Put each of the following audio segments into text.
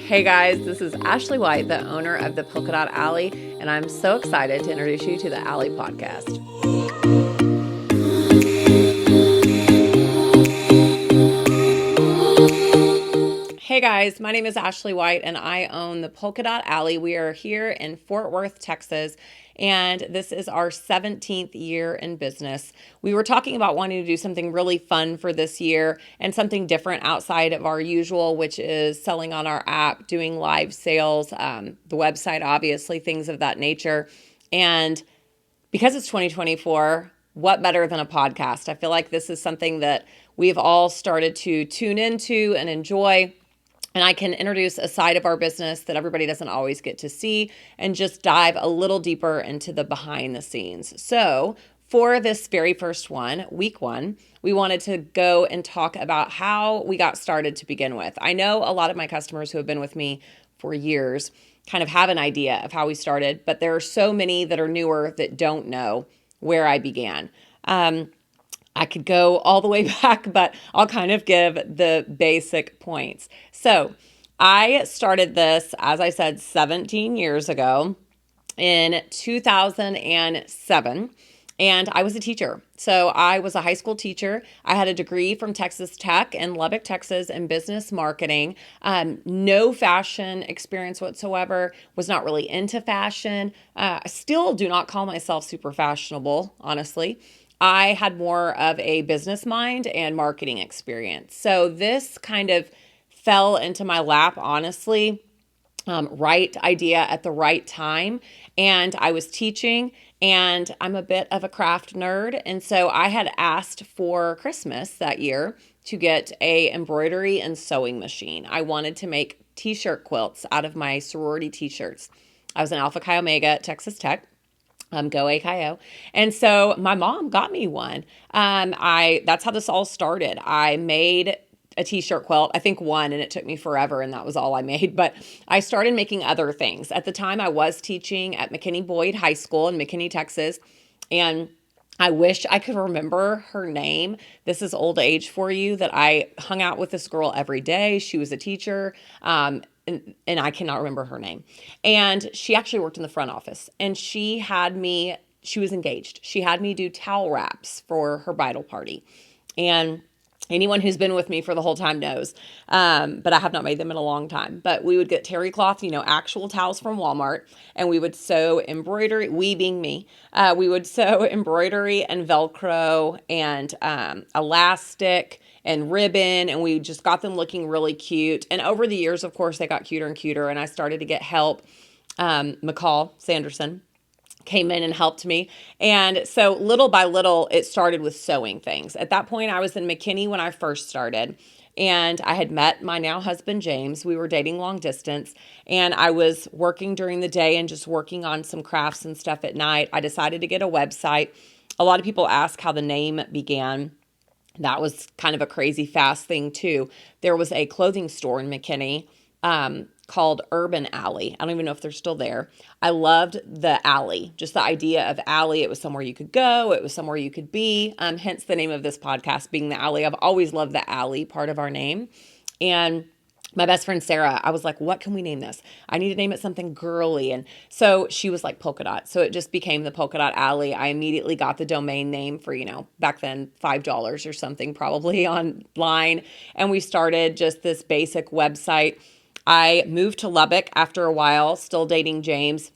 Hey guys, this is Ashley White, the owner of the Polkadot Alley, and I'm so excited to introduce you to the Alley podcast. Hey guys, my name is Ashley White and I own the Polkadot Alley. We are here in Fort Worth, Texas, and this is our 17th year in business. We were talking about wanting to do something really fun for this year and something different outside of our usual, which is selling on our app, doing live sales, the website, obviously, things of that nature. And because it's 2024, what better than a podcast? I feel like this is something that we've all started to tune into and enjoy. And I can introduce a side of our business that everybody doesn't always get to see and just dive a little deeper into the behind the scenes. So for this very first one, week one, we wanted to go and talk about how we got started to begin with. I know a lot of my customers who have been with me for years kind of have an idea of how we started, but there are so many that are newer that don't know where I began. I could go all the way back, but I'll kind of give the basic points. So I started this, as I said, 17 years ago in 2007. And I was a teacher. So I was a high school teacher. I had a degree from Texas Tech in Lubbock, Texas in business marketing. No fashion experience whatsoever. Was not really into fashion. I still do not call myself super fashionable, honestly. I had more of a business mind and marketing experience. So this kind of fell into my lap, honestly. Right idea at the right time. And I was teaching, and I'm a bit of a craft nerd. And so I had asked for Christmas that year to get a embroidery and sewing machine. I wanted to make t-shirt quilts out of my sorority t-shirts. I was an Alpha Chi Omega at Texas Tech. Go AKO. And so my mom got me one. That's how this all started. I made a t-shirt quilt, I think one, and it took me forever, and that was all I made. But I started making other things. At the time, I was teaching at McKinney Boyd High School in McKinney, Texas, and I wish I could remember her name. This is old age for you, that I hung out with this girl every day. She was a teacher, and I cannot remember her name. And she actually worked in the front office, and she was engaged. She had me do towel wraps for her bridal party. And anyone who's been with me for the whole time knows, but I have not made them in a long time. But we would get terry cloth, actual towels from Walmart, and we would sew embroidery, we being me, we would sew embroidery and Velcro and elastic and ribbon, and we just got them looking really cute. And over the years, of course, they got cuter and cuter, and I started to get help. McCall Sanderson came in and helped me. And so little by little, it started with sewing things. At that point, I was in McKinney when I first started, and I had met my now husband, James. We were dating long distance, and I was working during the day and just working on some crafts and stuff at night. I decided to get a website. A lot of people ask how the name began. That was kind of a crazy fast thing too. There was a clothing store in McKinney called Urban Alley. I don't even know if they're still there. I loved the alley, just the idea of alley. It was somewhere you could go. It was somewhere you could be. Hence the name of this podcast being the alley. I've always loved the alley part of our name. And my best friend, Sarah, I was like, what can we name this? I need to name it something girly. And so she was like Polkadot. So it just became the Polkadot Alley. I immediately got the domain name for, back then $5 or something probably online. And we started just this basic website. I moved to Lubbock after a while, still dating James.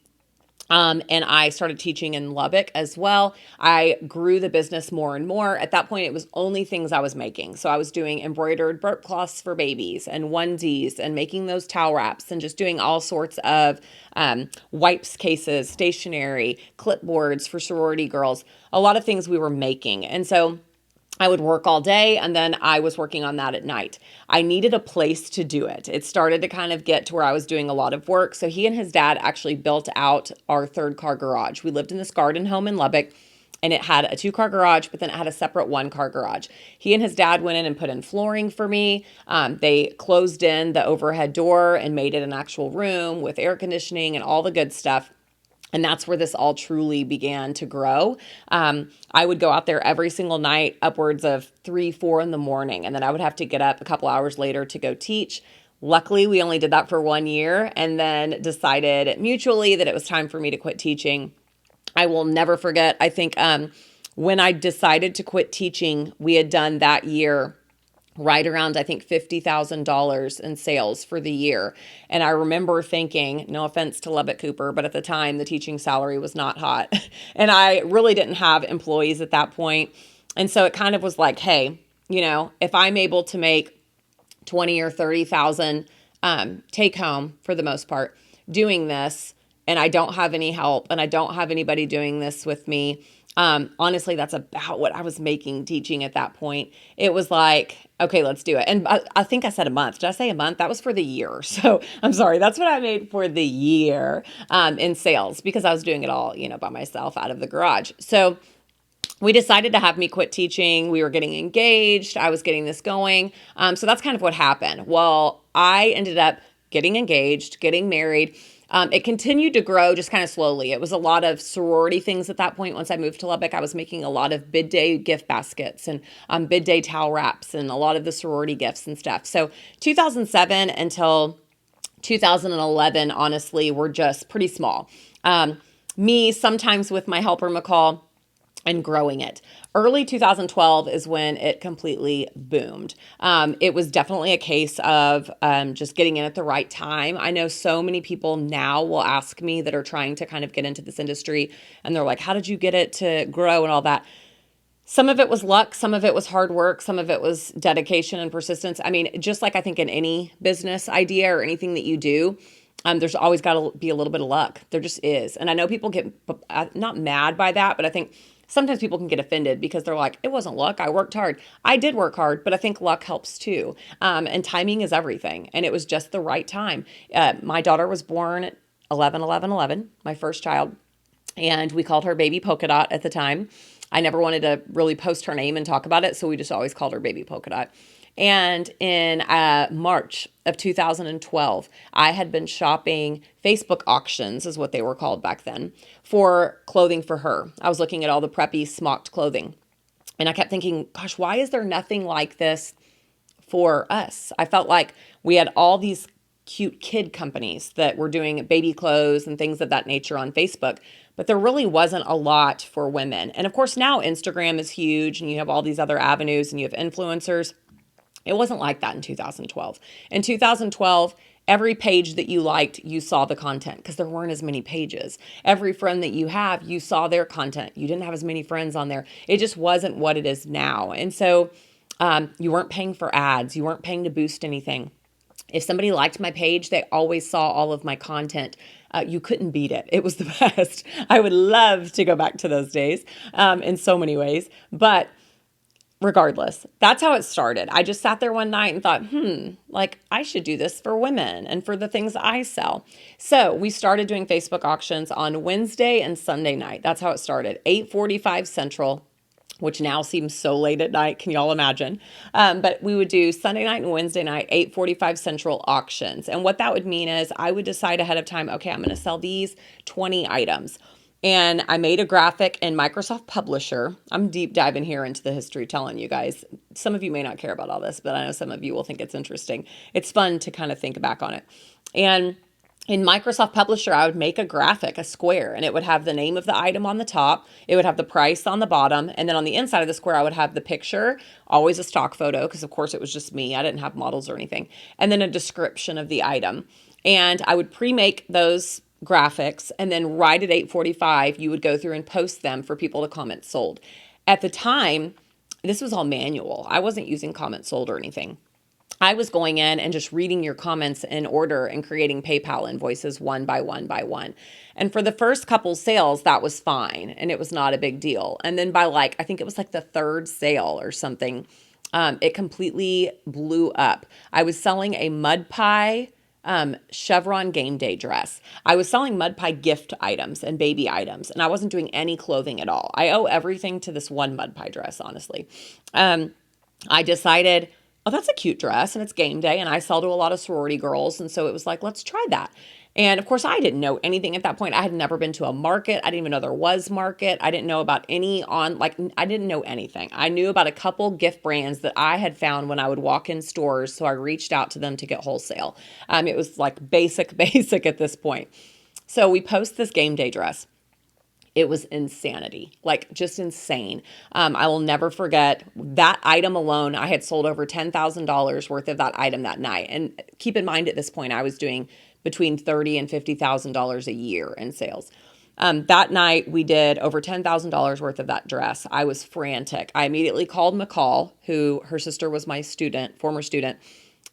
And I started teaching in Lubbock as well. I grew the business more and more. At that point, it was only things I was making. So I was doing embroidered burp cloths for babies and onesies and making those towel wraps and just doing all sorts of wipes cases, stationery, clipboards for sorority girls, a lot of things we were making. And so I would work all day, and then I was working on that at night. I needed a place to do it. It started to kind of get to where I was doing a lot of work. So he and his dad actually built out our 3rd-car garage. We lived in this garden home in Lubbock, and it had a 2-car garage, but then it had a separate 1-car garage. He and his dad went in and put in flooring for me. They closed in the overhead door and made it an actual room with air conditioning and all the good stuff. And that's where this all truly began to grow. I would go out there every single night, upwards of 3, 4 in the morning. And then I would have to get up a couple hours later to go teach. Luckily, we only did that for 1 year and then decided mutually that it was time for me to quit teaching. I will never forget. I think when I decided to quit teaching, we had done that year right around, I think, $50,000 in sales for the year. And I remember thinking, no offense to Lubbock Cooper, but at the time the teaching salary was not hot. And I really didn't have employees at that point. And so it kind of was like, hey, if I'm able to make 20 or 30,000 take home for the most part doing this, and I don't have any help and I don't have anybody doing this with me. Honestly, that's about what I was making teaching at that point. It was like, okay, let's do it. And I think I said a month. Did I say a month? That was for the year. So I'm sorry. That's what I made for the year in sales, because I was doing it all, by myself out of the garage. So we decided to have me quit teaching. We were getting engaged. I was getting this going. So that's kind of what happened. Well, I ended up getting engaged, getting married. It continued to grow just kind of slowly. It was a lot of sorority things at that point. Once I moved to Lubbock, I was making a lot of bid day gift baskets and bid day towel wraps and a lot of the sorority gifts and stuff. So 2007 until 2011, honestly, were just pretty small. Me, sometimes with my helper, McCall, and growing it. Early 2012 is when it completely boomed. It was definitely a case of just getting in at the right time. I know so many people now will ask me that are trying to kind of get into this industry, and they're like, how did you get it to grow and all that? Some of it was luck. Some of it was hard work. Some of it was dedication and persistence. I mean, just like I think in any business idea or anything that you do, there's always got to be a little bit of luck. There just is. And I know people get not mad by that, but I think sometimes people can get offended because they're like, it wasn't luck. I worked hard. I did work hard, but I think luck helps too. And timing is everything. And it was just the right time. My daughter was born 11/11/11, my first child. And we called her baby Polkadot at the time. I never wanted to really post her name and talk about it, so we just always called her baby Polkadot. And in March of 2012, I had been shopping Facebook auctions, is what they were called back then, for clothing for her. I was looking at all the preppy smocked clothing. And I kept thinking, gosh, why is there nothing like this for us? I felt like we had all these cute kid companies that were doing baby clothes and things of that nature on Facebook, but there really wasn't a lot for women. And of course, now Instagram is huge and you have all these other avenues and you have influencers. It wasn't like that in 2012. In 2012, every page that you liked, you saw the content because there weren't as many pages. Every friend that you have, you saw their content. You didn't have as many friends on there. It just wasn't what it is now. And so you weren't paying for ads. You weren't paying to boost anything. If somebody liked my page, they always saw all of my content. You couldn't beat it. It was the best. I would love to go back to those days in so many ways. But regardless, that's how it started. I just sat there one night and thought, I should do this for women and for the things I sell. So we started doing Facebook auctions on Wednesday and Sunday night. That's how it started, 8:45 Central, which now seems so late at night. Can y'all imagine? But we would do Sunday night and Wednesday night, 8:45 Central auctions. And what that would mean is I would decide ahead of time, okay, I'm going to sell these 20 items. And I made a graphic in Microsoft Publisher. I'm deep diving here into the history, telling you guys. Some of you may not care about all this, but I know some of you will think it's interesting. It's fun to kind of think back on it. And in Microsoft Publisher, I would make a graphic, a square, and it would have the name of the item on the top. It would have the price on the bottom. And then on the inside of the square, I would have the picture, always a stock photo, because of course it was just me. I didn't have models or anything. And then a description of the item. And I would pre-make those graphics, and then right at 8:45, you would go through and post them for people to comment sold. At the time, this was all manual. I wasn't using comment sold or anything. I was going in and just reading your comments in order and creating PayPal invoices one by one by one. And for the first couple sales, that was fine. And it was not a big deal. And then by I think it was like the third sale or something, it completely blew up. I was selling a mud pie chevron game day dress. I was selling mud pie gift items and baby items, and I wasn't doing any clothing at all. I owe everything to this one mud pie dress, honestly. I decided, oh, that's a cute dress and it's game day. And I sell to a lot of sorority girls. And so it was like, let's try that. And of course, I didn't know anything at that point. I had never been to a market. I didn't even know there was market. I didn't know about I didn't know anything. I knew about a couple gift brands that I had found when I would walk in stores. So I reached out to them to get wholesale. It was like basic, basic at this point. So we post this game day dress. It was insanity, like just insane. I will never forget that item alone. I had sold over $10,000 worth of that item that night. And keep in mind at this point, I was doing between $30,000 and $50,000 a year in sales. That night, we did over $10,000 worth of that dress. I was frantic. I immediately called McCall, who her sister was my student, former student,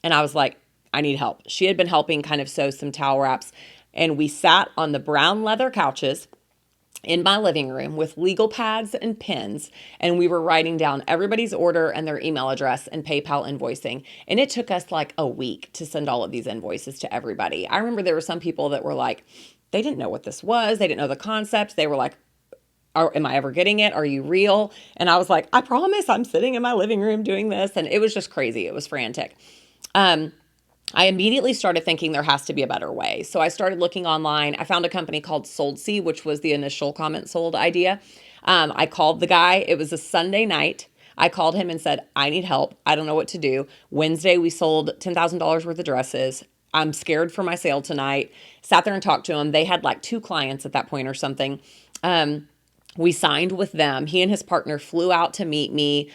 and I was like, I need help. She had been helping kind of sew some towel wraps, and we sat on the brown leather couches in my living room with legal pads and pens, and we were writing down everybody's order and their email address and PayPal invoicing. And it took us like a week to send all of these invoices to everybody. I remember there were some people that were like, they didn't know what this was. They didn't know the concept. They were like, am I ever getting it? Are you real? And I was like, I promise I'm sitting in my living room doing this. And it was just crazy. It was frantic. I immediately started thinking there has to be a better way. So I started looking online. I found a company called SoldC, which was the initial comment sold idea. I called the guy. It was a Sunday night. I called him and said, I need help. I don't know what to do. Wednesday, we sold $10,000 worth of dresses. I'm scared for my sale tonight. Sat there and talked to him. They had like 2 clients at that point or something. We signed with them. He and his partner flew out to meet me.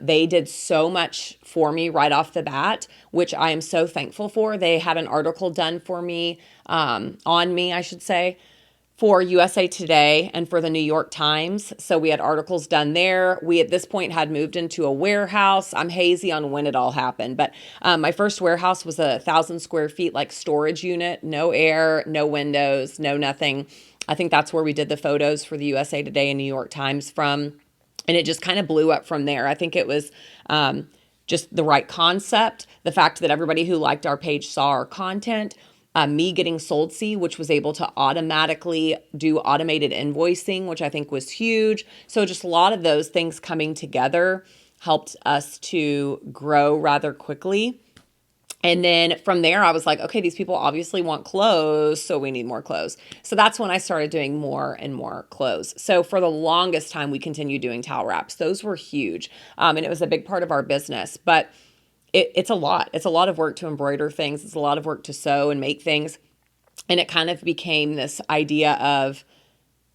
They did so much for me right off the bat, which I am so thankful for. They had an article done for me, on me, I should say, for USA Today and for the New York Times. So we had articles done there. We at this point had moved into a warehouse. I'm hazy on when it all happened, but my first warehouse was 1,000 square feet, like storage unit, no air, no windows, no nothing. I think that's where we did the photos for the USA Today and New York Times from. And it just kind of blew up from there. I think it was just the right concept. The fact that everybody who liked our page saw our content. Me getting SoldC, which was able to automatically do automated invoicing, which I think was huge. So just a lot of those things coming together helped us to grow rather quickly. And then from there, I was like, okay, these people obviously want clothes, so we need more clothes. So that's when I started doing more and more clothes. So for the longest time, we continued doing towel wraps. Those were huge. And it was a big part of our business. But it's a lot. It's a lot of work to embroider things. It's a lot of work to sew and make things. And it kind of became this idea of,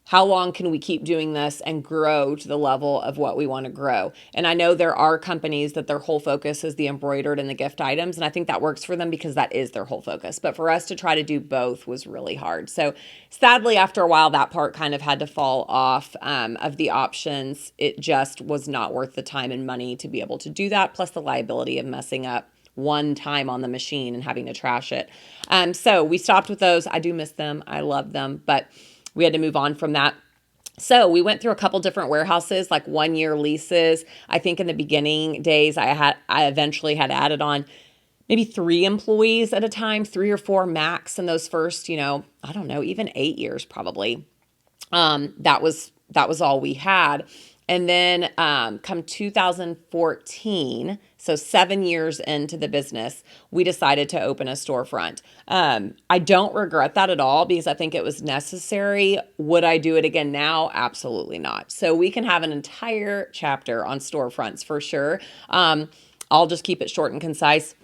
how long can we keep doing this and grow to the level of what we want to grow? And I know there are companies that their whole focus is the embroidered and the gift items. And I think that works for them because that is their whole focus. But for us to try to do both was really hard. So sadly, after a while, that part kind of had to fall off of the options. It just was not worth the time and money to be able to do that. Plus the liability of messing up one time on the machine and having to trash it. So we stopped with those. I do miss them. I love them. But we had to move on from that. So we went through a couple different warehouses, like 1-year leases. I think in the beginning days, I eventually had added on maybe 3 employees at a time, 3 or 4 max in those first, I don't know, even 8 years probably. That was all we had. And then come 2014, so 7 years into the business, we decided to open a storefront. I don't regret that at all because I think it was necessary. Would I do it again now? Absolutely not. So we can have an entire chapter on storefronts for sure. I'll just keep it short and concise.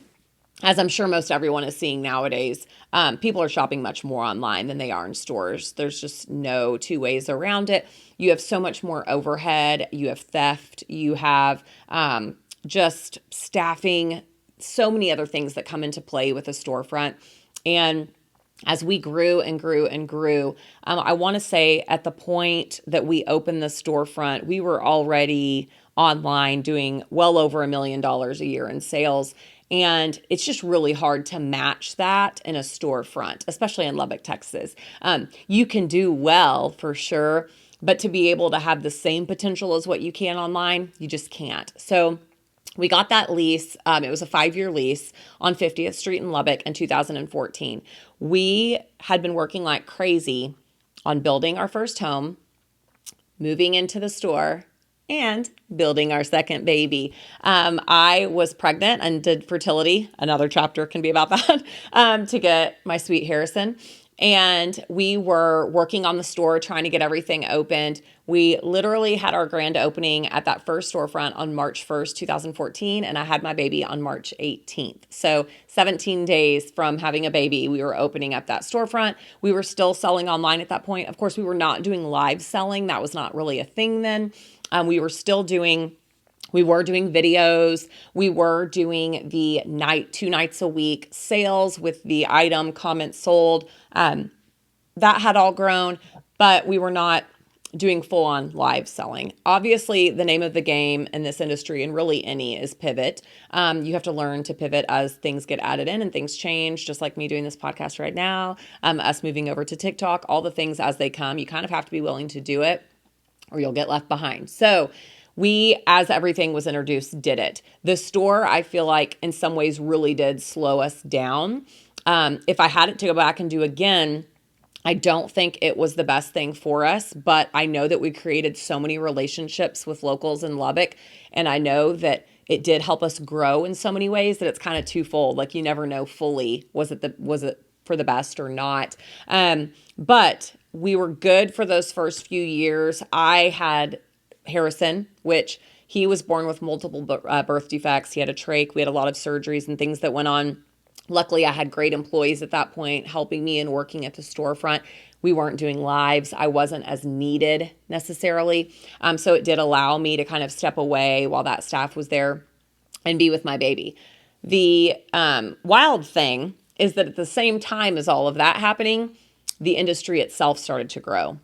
As I'm sure most everyone is seeing nowadays, people are shopping much more online than they are in stores. There's just no 2 ways around it. You have so much more overhead. You have theft. You have just staffing, so many other things that come into play with a storefront. And as we grew and grew and grew, I want to say at the point that we opened the storefront, we were already online doing well over $1 million a year in sales. And it's just really hard to match that in a storefront, especially in Lubbock, Texas. You can do well for sure, but to be able to have the same potential as what you can online, you just can't. So we got that lease. It was a 5-year lease on 50th Street in Lubbock in 2014. We had been working like crazy on building our first home, moving into the store, and building our second baby. I was pregnant and did fertility. Another chapter can be about that, to get my sweet Harrison. And we were working on the store, trying to get everything opened. We literally had our grand opening at that first storefront on March 1st, 2014, and I had my baby on March 18th. So 17 days from having a baby, we were opening up that storefront. We were still selling online at that point. Of course, we were not doing live selling. That was not really a thing then. We were doing videos. We were doing the 2 nights a week sales with the item comments sold. That had all grown, but we were not doing full on live selling. Obviously, the name of the game in this industry, and really any, is pivot. You have to learn to pivot as things get added in and things change, just like me doing this podcast right now, us moving over to TikTok, all the things as they come. You kind of have to be willing to do it or you'll get left behind. So we, as everything was introduced, did it. The store, I feel like in some ways really did slow us down. If I had it to go back and do again, I don't think it was the best thing for us, but I know that we created so many relationships with locals in Lubbock, and I know that it did help us grow in so many ways that it's kind of twofold. Like, you never know fully, was it for the best or not? But we were good for those first few years. I had Harrison, which he was born with multiple birth defects. He had a trach. We had a lot of surgeries and things that went on. Luckily, I had great employees at that point helping me and working at the storefront. We weren't doing lives. I wasn't as needed necessarily. So it did allow me to kind of step away while that staff was there and be with my baby. The wild thing is that at the same time as all of that happening, the industry itself started to grow.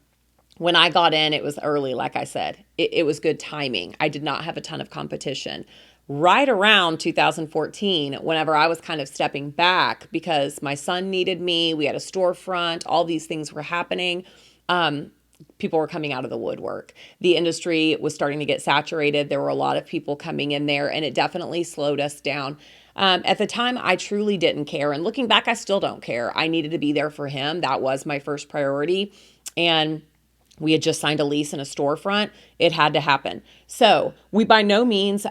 When I got in, it was early, like I said. It was good timing. I did not have a ton of competition. Right around 2014, whenever I was kind of stepping back because my son needed me, we had a storefront, all these things were happening, people were coming out of the woodwork. The industry was starting to get saturated. There were a lot of people coming in there, and it definitely slowed us down. At the time, I truly didn't care. And looking back, I still don't care. I needed to be there for him. That was my first priority. And we had just signed a lease in a storefront. It had to happen. So we by no means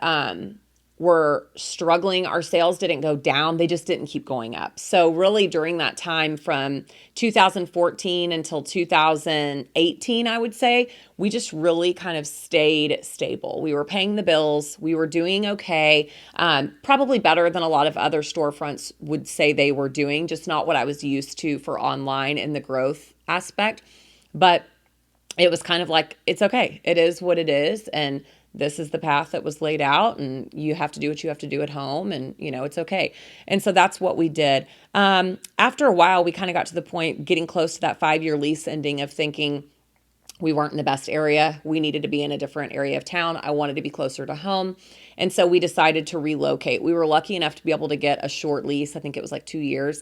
were struggling. Our sales didn't go down. They just didn't keep going up. So really during that time from 2014 until 2018, I would say, we just really kind of stayed stable. We were paying the bills. We were doing okay. Probably better than a lot of other storefronts would say they were doing, just not what I was used to for online and the growth aspect. But it was kind of like, it's okay. It is what it is. And this is the path that was laid out, and you have to do what you have to do at home, and it's okay. And so that's what we did. After a while, we kind of got to the point getting close to that 5-year lease ending of thinking we weren't in the best area. We needed to be in a different area of town. I wanted to be closer to home. And so we decided to relocate. We were lucky enough to be able to get a short lease. I think it was like 2 years,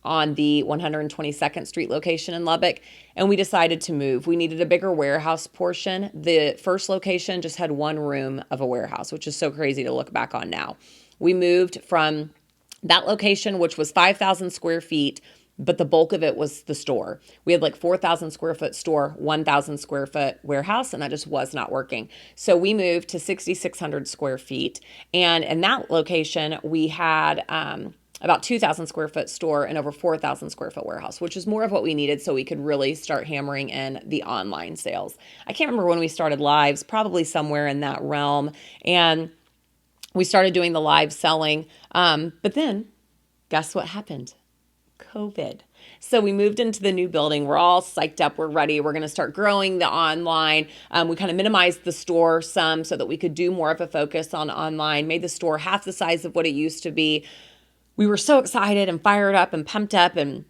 on the 122nd Street location in Lubbock. And we decided to move. We needed a bigger warehouse portion. The first location just had one room of a warehouse, which is so crazy to look back on now. We moved from that location, which was 5,000 square feet, but the bulk of it was the store. We had like 4,000 square foot store, 1,000 square foot warehouse, and that just was not working. So we moved to 6,600 square feet. And in that location, we had about 2,000 square foot store and over 4,000 square foot warehouse, which is more of what we needed so we could really start hammering in the online sales. I can't remember when we started lives, probably somewhere in that realm. And we started doing the live selling. But then guess what happened? COVID. So we moved into the new building. We're all psyched up. We're ready. We're going to start growing the online. We kind of minimized the store some so that we could do more of a focus on online, made the store half the size of what it used to be. We were so excited and fired up and pumped up, and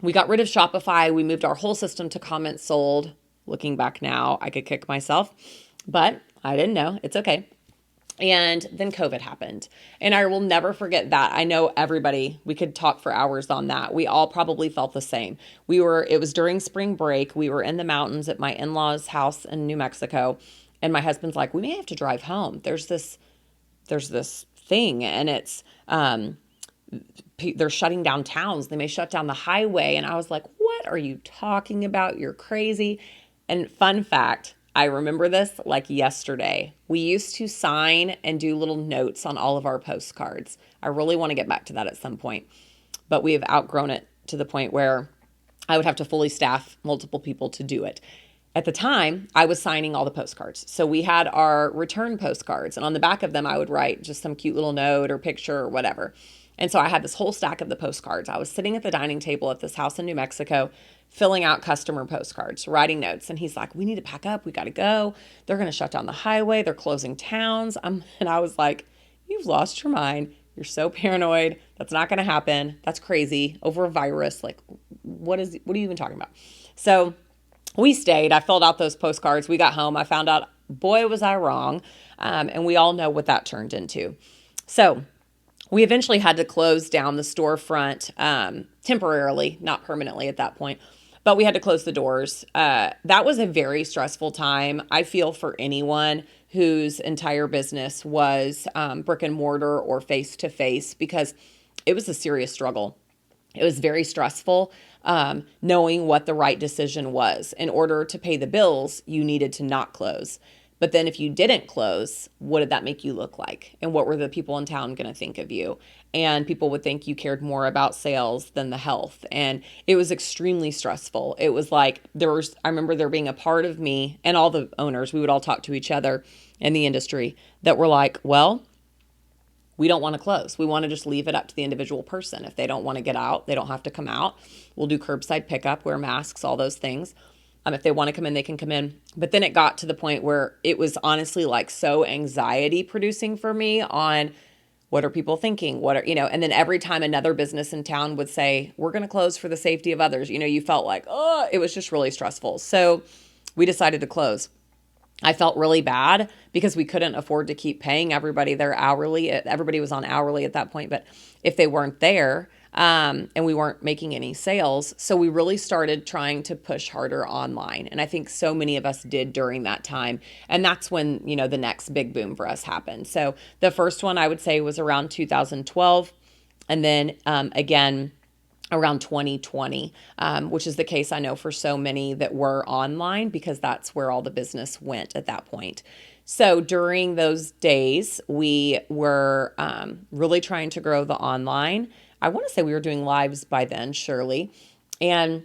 we got rid of Shopify. We moved our whole system to comments sold. Looking back now, I could kick myself, but I didn't know. It's okay. And then COVID happened. And I will never forget that. I know everybody, we could talk for hours on that. We all probably felt the same. It was during spring break. We were in the mountains at my in-laws' house in New Mexico. And my husband's like, we may have to drive home. There's this thing, and it's, they're shutting down towns. They may shut down the highway. And I was like, what are you talking about? You're crazy. And fun fact, I remember this like yesterday. We used to sign and do little notes on all of our postcards. I really want to get back to that at some point, but we have outgrown it to the point where I would have to fully staff multiple people to do it. At the time, I was signing all the postcards. So we had our return postcards, and on the back of them, I would write just some cute little note or picture or whatever. And so I had this whole stack of the postcards. I was sitting at the dining table at this house in New Mexico, filling out customer postcards, writing notes. And he's like, we need to pack up. We got to go. They're going to shut down the highway. They're closing towns. And I was like, you've lost your mind. You're so paranoid. That's not going to happen. That's crazy. Over a virus. Like, what are you even talking about? So we stayed. I filled out those postcards. We got home. I found out, boy, was I wrong. And we all know what that turned into. So we eventually had to close down the storefront temporarily, not permanently at that point, but we had to close the doors. That was a very stressful time. I feel for anyone whose entire business was brick and mortar or face to face, because it was a serious struggle. It was very stressful, knowing what the right decision was. In order to pay the bills, you needed to not close. But then if you didn't close, what did that make you look like? And what were the people in town going to think of you? And people would think you cared more about sales than the health. And it was extremely stressful. It was like I remember there being a part of me and all the owners, we would all talk to each other in the industry that were like, well, we don't want to close. We want to just leave it up to the individual person. If they don't want to get out, they don't have to come out. We'll do curbside pickup, wear masks, all those things. If they want to come in, they can come in. But then it got to the point where it was honestly like so anxiety producing for me on what are people thinking? And then every time another business in town would say, we're going to close for the safety of others, you felt like, oh, it was just really stressful. So we decided to close. I felt really bad because we couldn't afford to keep paying everybody their hourly. Everybody was on hourly at that point, but if they weren't there, and we weren't making any sales. So we really started trying to push harder online. And I think so many of us did during that time. And that's when, the next big boom for us happened. So the first one I would say was around 2012. And then again, around 2020, which is the case I know for so many that were online, because that's where all the business went at that point. So during those days, we were really trying to grow the online. I want to say we were doing lives by then, surely. And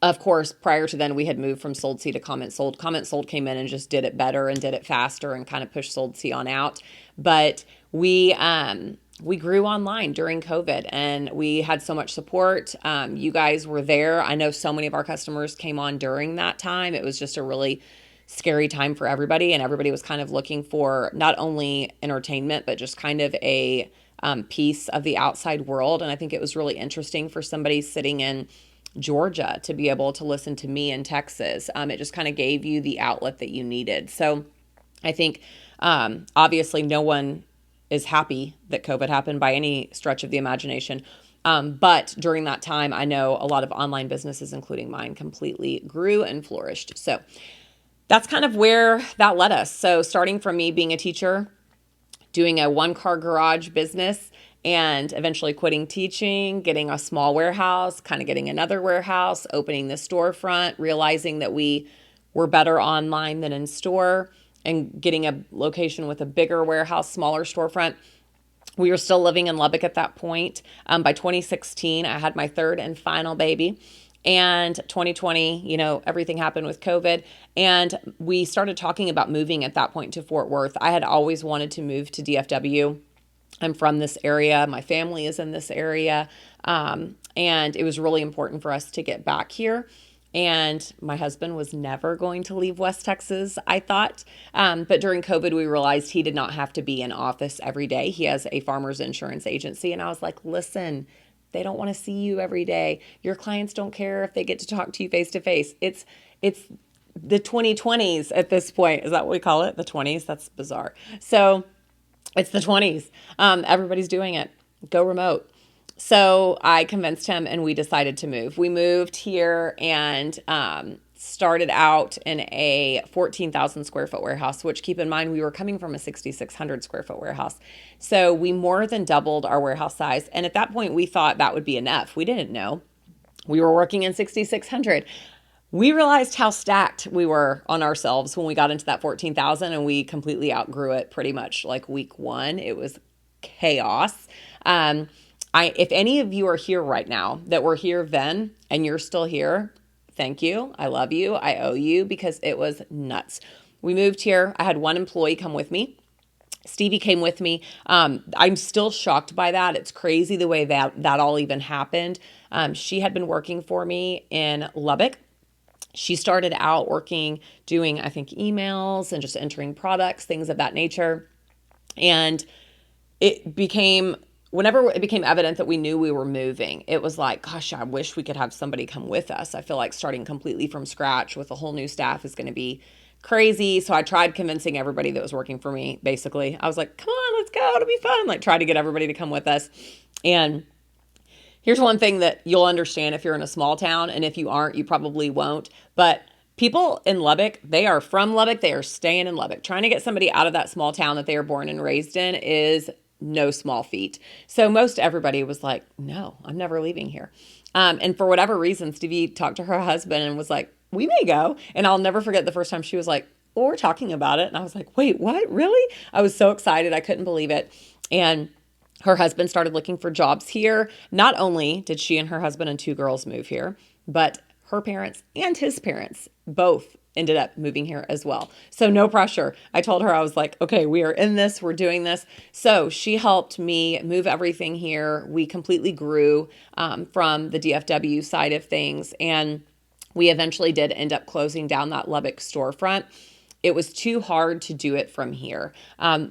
of course, prior to then, we had moved from Sold C to Comment Sold. Comment Sold came in and just did it better and did it faster and kind of pushed Sold C on out. But we grew online during COVID, and we had so much support. You guys were there. I know so many of our customers came on during that time. It was just a really scary time for everybody, and everybody was kind of looking for not only entertainment, but just kind of a piece of the outside world. And I think it was really interesting for somebody sitting in Georgia to be able to listen to me in Texas. It just kind of gave you the outlet that you needed. So I think obviously no one is happy that COVID happened by any stretch of the imagination. But during that time, I know a lot of online businesses, including mine, completely grew and flourished. So that's kind of where that led us. So starting from me being a teacher, doing a one-car garage business, and eventually quitting teaching, getting a small warehouse, kind of getting another warehouse, opening the storefront, realizing that we were better online than in store, and getting a location with a bigger warehouse, smaller storefront. We were still living in Lubbock at that point. By 2016, I had my third and final baby. And 2020, everything happened with COVID. And we started talking about moving at that point to Fort Worth. I had always wanted to move to DFW. I'm from this area. My family is in this area. And it was really important for us to get back here. And my husband was never going to leave West Texas, I thought. But during COVID, we realized he did not have to be in office every day. He has a farmer's insurance agency. And I was like, listen, they don't want to see you every day. Your clients don't care if they get to talk to you face to face. It's the 2020s at this point. Is that what we call it? The 20s? That's bizarre. So it's the 20s. Everybody's doing it. Go remote. So I convinced him and we decided to move. We moved here and started out in a 14,000 square foot warehouse, which, keep in mind, we were coming from a 6,600 square foot warehouse. So we more than doubled our warehouse size. And at that point, we thought that would be enough. We didn't know. We were working in 6,600. We realized how stacked we were on ourselves when we got into that 14,000, and we completely outgrew it pretty much like week one. It was chaos. Um, if any of you are here right now that were here then and you're still here, thank you. I love you. I owe you, because it was nuts. We moved here. I had one employee come with me. Stevie came with me. I'm still shocked by that. It's crazy the way that all even happened. She had been working for me in Lubbock. She started out working, doing, I think, emails and just entering products, things of that nature. And it became, whenever it became evident that we knew we were moving, it was like, gosh, I wish we could have somebody come with us. I feel like starting completely from scratch with a whole new staff is going to be crazy. So I tried convincing everybody that was working for me, basically. I was like, come on, let's go. It'll be fun. Like, try to get everybody to come with us. And here's one thing that you'll understand if you're in a small town, and if you aren't, you probably won't. But people in Lubbock, they are from Lubbock, they are staying in Lubbock. Trying to get somebody out of that small town that they are born and raised in is no small feat. So most everybody was like, no, I'm never leaving here. And for whatever reason, Stevie talked to her husband and was like, we may go. And I'll never forget the first time she was like, well, we're talking about it. And I was like, wait, what? Really? I was so excited. I couldn't believe it. And her husband started looking for jobs here. Not only did she and her husband and two girls move here, but her parents and his parents both ended up moving here as well. So no pressure. I told her, I was like, okay, we are in this, we're doing this. So she helped me move everything here. We completely grew from the DFW side of things. And we eventually did end up closing down that Lubbock storefront. It was too hard to do it from here.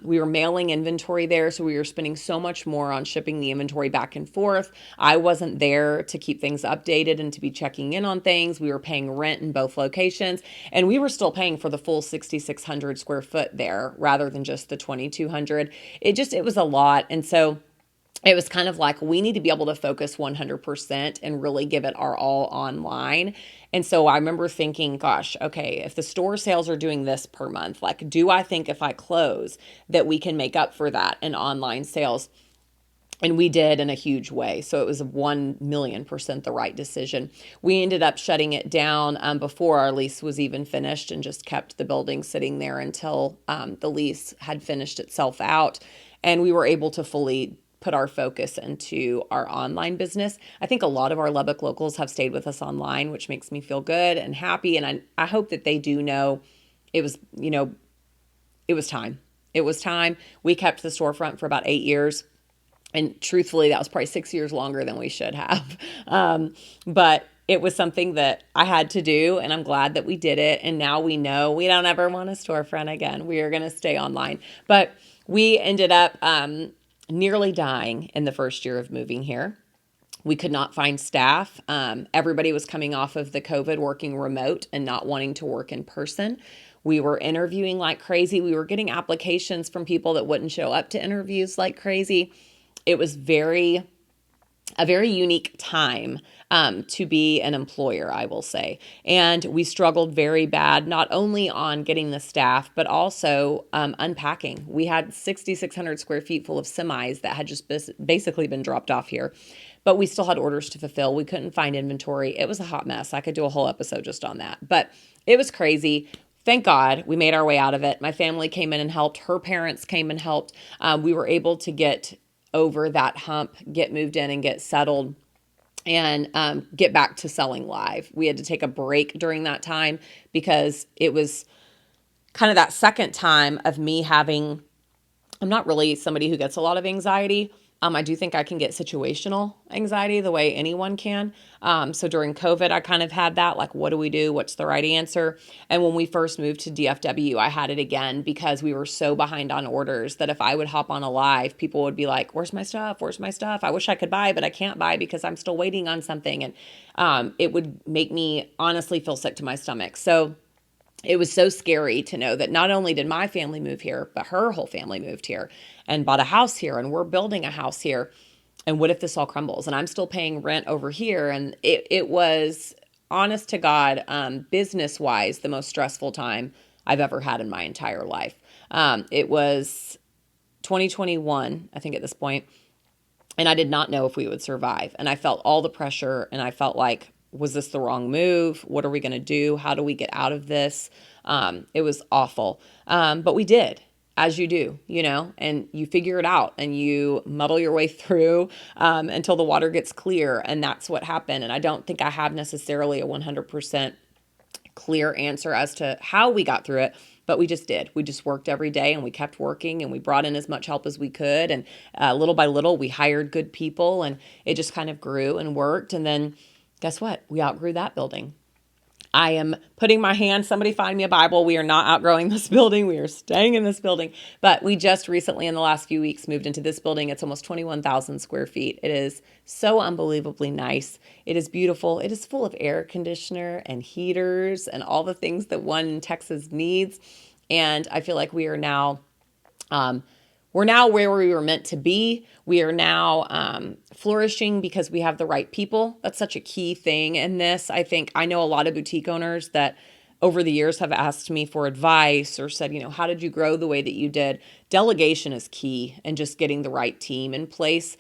We were mailing inventory there, so we were spending so much more on shipping the inventory back and forth. I wasn't there to keep things updated and to be checking in on things. We were paying rent in both locations, and we were still paying for the full 6,600 square foot there rather than just the 2,200. It was a lot. And so it was kind of like, we need to be able to focus 100% and really give it our all online. And so I remember thinking, gosh, okay, if the store sales are doing this per month, like, do I think if I close that we can make up for that in online sales? And we did, in a huge way. So it was 1,000,000% the right decision. We ended up shutting it down before our lease was even finished, and just kept the building sitting there until the lease had finished itself out. And we were able to fully put our focus into our online business. I think a lot of our Lubbock locals have stayed with us online, which makes me feel good and happy. And I hope that they do know it was, it was time. It was time. We kept the storefront for about 8 years. And truthfully, that was probably 6 years longer than we should have. But it was something that I had to do, and I'm glad that we did it. And now we know we don't ever want a storefront again. We are going to stay online. But we ended up nearly dying in the first year of moving here. We could not find staff. Everybody was coming off of the COVID, working remote and not wanting to work in person. We were interviewing like crazy. We were getting applications from people that wouldn't show up to interviews like crazy. It was a very unique time to be an employer, I will say. And we struggled very bad, not only on getting the staff, but also unpacking. We had 6,600 square feet full of semis that had just basically been dropped off here, but we still had orders to fulfill. We couldn't find inventory. It was a hot mess. I could do a whole episode just on that, but it was crazy. Thank God we made our way out of it. My family came in and helped. Her parents came and helped. We were able to get over that hump, get moved in and get settled, and get back to selling live. We had to take a break during that time because it was kind of that second time of me having, I'm not really somebody who gets a lot of anxiety. I do think I can get situational anxiety the way anyone can. So during COVID, I kind of had that, like, what do we do? What's the right answer? And when we first moved to DFW, I had it again because we were so behind on orders that if I would hop on a live, people would be like, where's my stuff? Where's my stuff? I wish I could buy, but I can't buy because I'm still waiting on something. And it would make me honestly feel sick to my stomach. So it was so scary to know that not only did my family move here, but her whole family moved here and bought a house here, and we're building a house here. And what if this all crumbles and I'm still paying rent over here? And it was, honest to God, business wise, the most stressful time I've ever had in my entire life. It was 2021, I think, at this point, and I did not know if we would survive. And I felt all the pressure, and I felt like was this the wrong move? What are we going to do? How do we get out of this? It was awful. But we did, as you do, and you figure it out and you muddle your way through until the water gets clear. And that's what happened. And I don't think I have necessarily a 100% clear answer as to how we got through it, but we just did. We just worked every day and we kept working and we brought in as much help as we could. And little by little, we hired good people and it just kind of grew and worked. And then guess what? We outgrew that building. I am putting my hand, somebody find me a Bible. We are not outgrowing this building. We are staying in this building. But we just recently, in the last few weeks, moved into this building. It's almost 21,000 square feet. It is so unbelievably nice. It is beautiful. It is full of air conditioner and heaters and all the things that one in Texas needs. And I feel like we are now we're now where we were meant to be. We are now flourishing because we have the right people. That's such a key thing in this. I know a lot of boutique owners that over the years have asked me for advice or said, how did you grow the way that you did? Delegation is key and just getting the right team in place.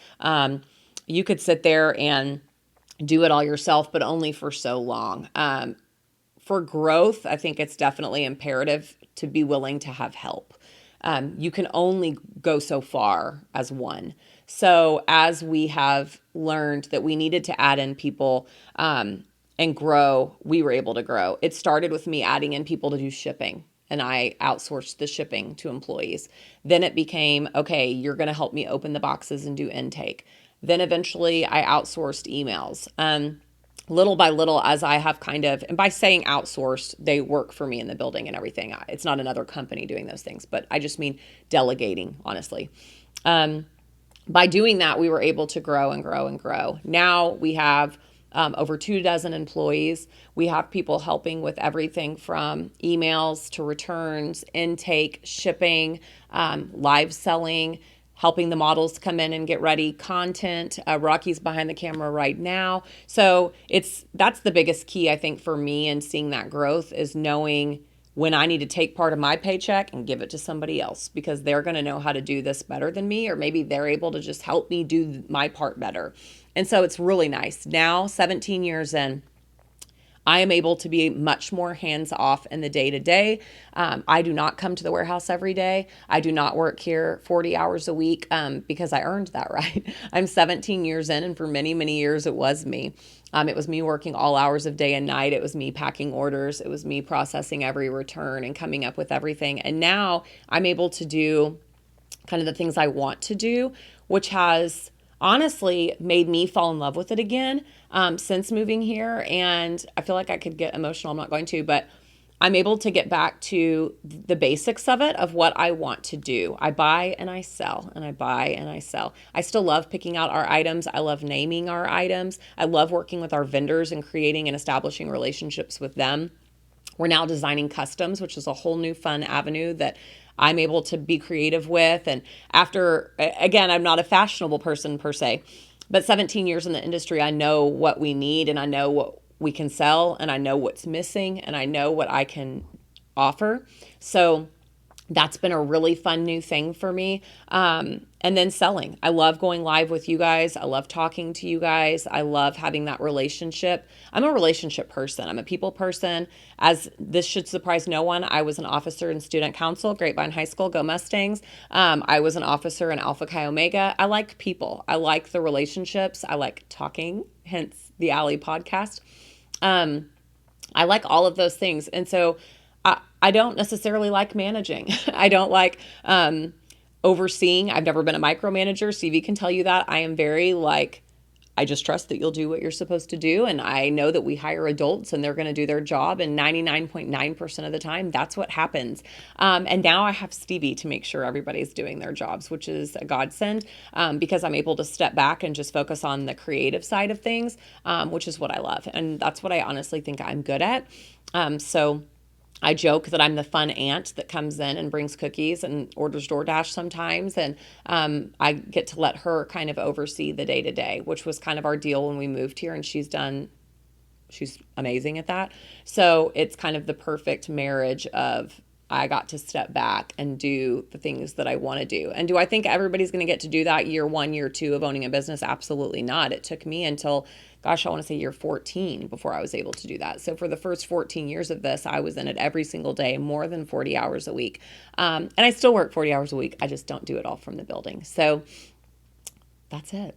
You could sit there and do it all yourself, but only for so long. For growth, I think it's definitely imperative to be willing to have help. You can only go so far as one. So as we have learned that we needed to add in people and grow, we were able to grow. It started with me adding in people to do shipping, and I outsourced the shipping to employees. Then it became, okay, you're going to help me open the boxes and do intake. Then eventually I outsourced emails. Little by little, as I have and by saying outsourced, they work for me in the building and everything. It's not another company doing those things, but I just mean delegating, honestly. By doing that, we were able to grow and grow and grow. Now we have over 24 employees. We have people helping with everything from emails to returns, intake, shipping, live selling, helping the models come in and get ready, content. Rocky's behind the camera right now. So that's the biggest key, I think, for me in seeing that growth is knowing when I need to take part of my paycheck and give it to somebody else because they're going to know how to do this better than me, or maybe they're able to just help me do my part better. And so it's really nice. Now, 17 years in, I am able to be much more hands-off in the day-to-day. I do not come to the warehouse every day. I do not work here 40 hours a week because I earned that right. I'm 17 years in, and for many, many years, it was me. It was me working all hours of day and night. It was me packing orders. It was me processing every return and coming up with everything. And now I'm able to do kind of the things I want to do, which has honestly made me fall in love with it again since moving here. And I feel like I could get emotional. I'm not going to, but I'm able to get back to the basics of it, of what I want to do. I buy and I sell, and I buy and I sell. I still love picking out our items. I love naming our items. I love working with our vendors and creating and establishing relationships with them. We're now designing customs, which is a whole new fun avenue that I'm able to be creative with. And again, I'm not a fashionable person per se, but 17 years in the industry, I know what we need and I know what we can sell and I know what's missing and I know what I can offer. So that's been a really fun new thing for me. And then selling. I love going live with you guys. I love talking to you guys. I love having that relationship. I'm a relationship person. I'm a people person. As this should surprise no one, I was an officer in student council, Grapevine High School, go Mustangs. I was an officer in Alpha Chi Omega. I like people. I like the relationships. I like talking, hence the Alley podcast. I like all of those things. And so I don't necessarily like managing. I don't like overseeing. I've never been a micromanager. Stevie can tell you that. I am very I just trust that you'll do what you're supposed to do. And I know that we hire adults and they're going to do their job. And 99.9% of the time, that's what happens. And now I have Stevie to make sure everybody's doing their jobs, which is a godsend because I'm able to step back and just focus on the creative side of things, which is what I love. And that's what I honestly think I'm good at. So I joke that I'm the fun aunt that comes in and brings cookies and orders DoorDash sometimes. And I get to let her kind of oversee the day-to-day, which was kind of our deal when we moved here. And she's amazing at that. So it's kind of the perfect marriage of I got to step back and do the things that I want to do. And do I think everybody's going to get to do that year 1, year 2 of owning a business? Absolutely not. It took me until gosh, I want to say year 14 before I was able to do that. So for the first 14 years of this, I was in it every single day, more than 40 hours a week. And I still work 40 hours a week. I just don't do it all from the building. So that's it.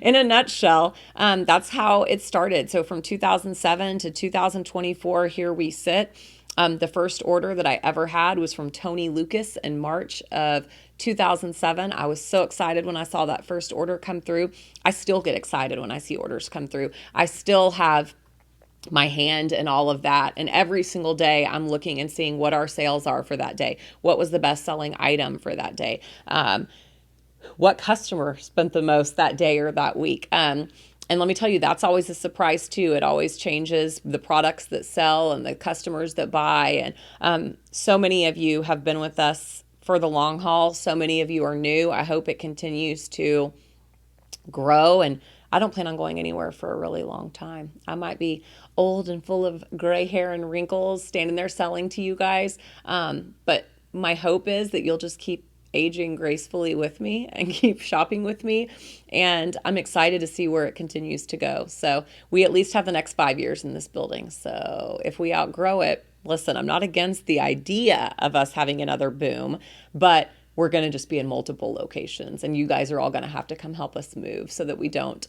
In a nutshell, that's how it started. So from 2007 to 2024, here we sit. The first order that I ever had was from Tony Lucas in March of 2007. I was so excited when I saw that first order come through. I still get excited when I see orders come through. I still have my hand in all of that. And every single day I'm looking and seeing what our sales are for that day. What was the best selling item for that day? What customer spent the most that day or that week? And let me tell you, that's always a surprise too. It always changes the products that sell and the customers that buy. And so many of you have been with us for the long haul. So many of you are new. I hope it continues to grow. And I don't plan on going anywhere for a really long time. I might be old and full of gray hair and wrinkles standing there selling to you guys. But my hope is that you'll just keep aging gracefully with me and keep shopping with me. And I'm excited to see where it continues to go. So we at least have the next 5 years in this building. So if we outgrow it, listen, I'm not against the idea of us having another boom, but we're going to just be in multiple locations. And you guys are all going to have to come help us move so that we don't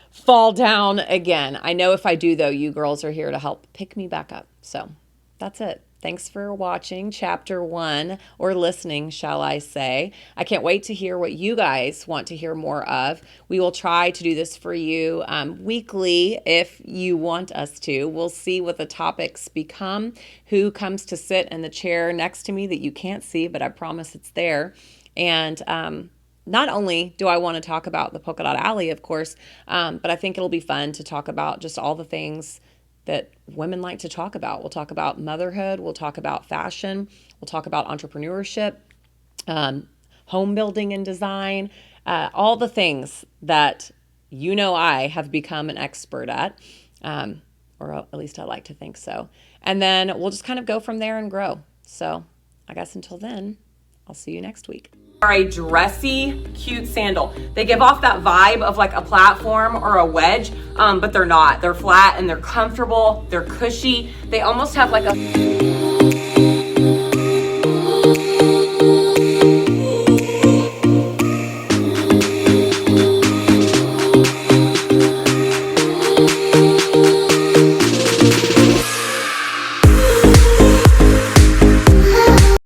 fall down again. I know if I do, though, you girls are here to help pick me back up. So that's it. Thanks for watching Chapter 1, or listening, shall I say. I can't wait to hear what you guys want to hear more of. We will try to do this for you weekly if you want us to. We'll see what the topics become, who comes to sit in the chair next to me that you can't see, but I promise it's there. And not only do I want to talk about the Polkadot Alley, of course, but I think it'll be fun to talk about just all the things that women like to talk about. We'll talk about motherhood. We'll talk about fashion. We'll talk about entrepreneurship, home building and design, all the things that I have become an expert at, or at least I like to think so. And then we'll just kind of go from there and grow. So I guess until then, I'll see you next week. Are a dressy, cute sandal. They give off that vibe of like a platform or a wedge, but they're not. They're flat and they're comfortable. They're cushy. They almost have like a